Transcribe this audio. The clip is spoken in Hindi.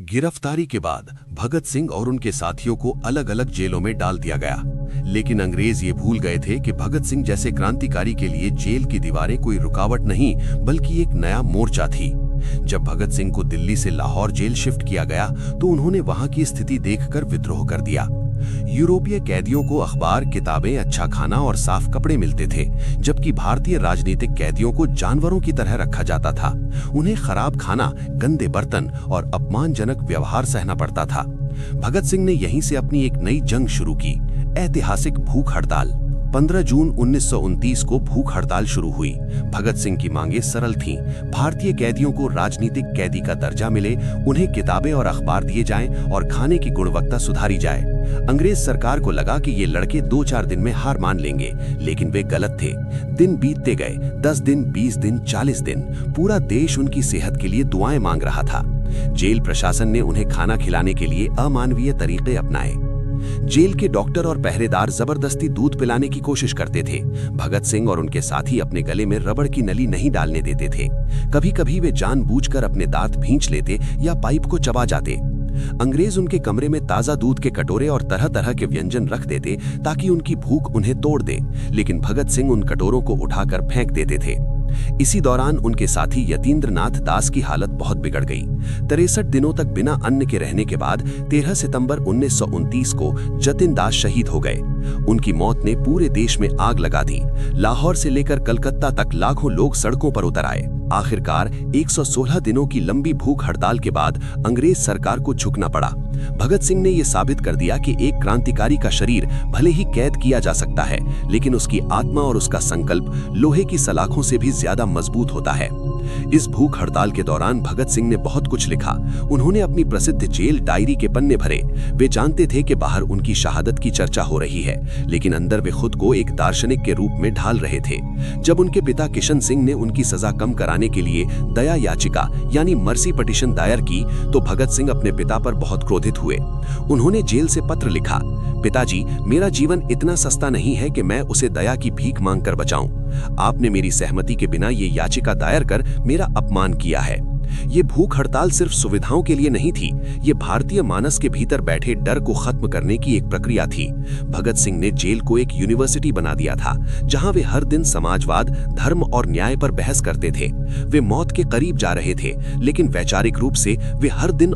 गिरफ्तारी के बाद भगत सिंह और उनके साथियों को अलग अलग जेलों में डाल दिया गया। लेकिन अंग्रेज ये भूल गए थे कि भगत सिंह जैसे क्रांतिकारी के लिए जेल की दीवारें कोई रुकावट नहीं बल्कि एक नया मोर्चा थी। जब भगत सिंह को दिल्ली से लाहौर जेल शिफ्ट किया गया तो उन्होंने वहां की स्थिति देखकर विद्रोह कर दिया। यूरोपीय कैदियों को अखबार, किताबें, अच्छा खाना और साफ कपड़े मिलते थे, जबकि भारतीय राजनीतिक कैदियों को जानवरों की तरह रखा जाता था। उन्हें खराब खाना, गंदे बर्तन और अपमानजनक व्यवहार सहना पड़ता था। भगत सिंह ने यहीं से अपनी एक नई जंग शुरू की, ऐतिहासिक भूख हड़ताल। 15 जून 1929 को भूख हड़ताल शुरू हुई। भगत सिंह की मांगें सरल थीं। भारतीय कैदियों को राजनीतिक कैदी का दर्जा मिले, उन्हें किताबें और अखबार दिए जाएं और खाने की गुणवत्ता सुधारी जाए। अंग्रेज सरकार को लगा कि ये लड़के 2-4 दिन में हार मान लेंगे, लेकिन वे गलत थे। दिन बीतते गए, 10 दिन, 20 दिन, 40 दिन। पूरा देश उनकी सेहत के लिए दुआएं मांग रहा था। जेल प्रशासन ने उन्हें खाना खिलाने के लिए अमानवीय तरीके अपनाए। जेल के डॉक्टर और पहरेदार जबरदस्ती दूध पिलाने की कोशिश करते थे। भगत सिंह और उनके साथी अपने गले में रबड़ की नली नहीं डालने देते थे। कभी-कभी वे जानबूझकर अपने दांत भींच लेते या पाइप को चबा जाते। अंग्रेज उनके कमरे में ताजा दूध के कटोरे और तरह-तरह के व्यंजन रख देते ताकि उनकी भूख उन्हें तोड़ दे, लेकिन भगत सिंह उन कटोरों को उठाकर फेंक देते थे। इसी दौरान उनके साथी यतीन्द्रनाथ दास की हालत बहुत बिगड़ गई। 63 दिनों तक बिना अन्न के रहने के बाद 13 सितंबर 1929 को जतिन दास शहीद हो गए। उनकी मौत ने पूरे देश में आग लगा दी। लाहौर से लेकर कलकत्ता तक लाखों लोग सड़कों पर उतर आए। आखिरकार 116 दिनों की लंबी भूख हड़ताल के बाद अंग्रेज सरकार को झुकना पड़ा। भगत सिंह ने यह साबित कर दिया कि एक क्रांतिकारी का शरीर भले ही कैद किया जा सकता है, लेकिन उसकी आत्मा और उसका संकल्प लोहे की सलाखों से भी ज्यादा मजबूत होता है। इस भूख हड़ताल के दौरान भगत सिंह ने बहुत कुछ लिखा। उन्होंने अपनी प्रसिद्ध जेल डायरी के पन्ने भरे। वे जानते थे कि बाहर उनकी शहादत की चर्चा हो रही है, लेकिन अंदर वे खुद को एक दार्शनिक के रूप में ढाल रहे थे। जब उनके पिता किशन सिंह ने उनकी सजा कम कराने के लिए दया याचिका यानी मर्सी पिटीशन दायर की तो भगत सिंह अपने पिता पर बहुत क्रोधित हुए। उन्होंने जेल से पत्र लिखा, पिताजी, मेरा जीवन इतना सस्ता नहीं है कि मैं उसे दया की भीख मांगकर बचाऊं। आपने मेरी सहमति के बिना ये याचिका दायर कर मेरा अपमान किया है। ये भूख हड़ताल सिर्फ सुविधाओं के लिए नहीं थी, ये भारतीय मानस के भीतर बैठे डर को खत्म करने की एक प्रक्रिया थी। भगत सिंह ने जेल को एक यूनिवर्सिटी बना दिया था, जहां वे हर दिन समाजवाद, धर्म और न्याय पर बहस करते थे। वे मौत के करीब जा रहे थे, लेकिन वैचारिक रूप से वे हर दिन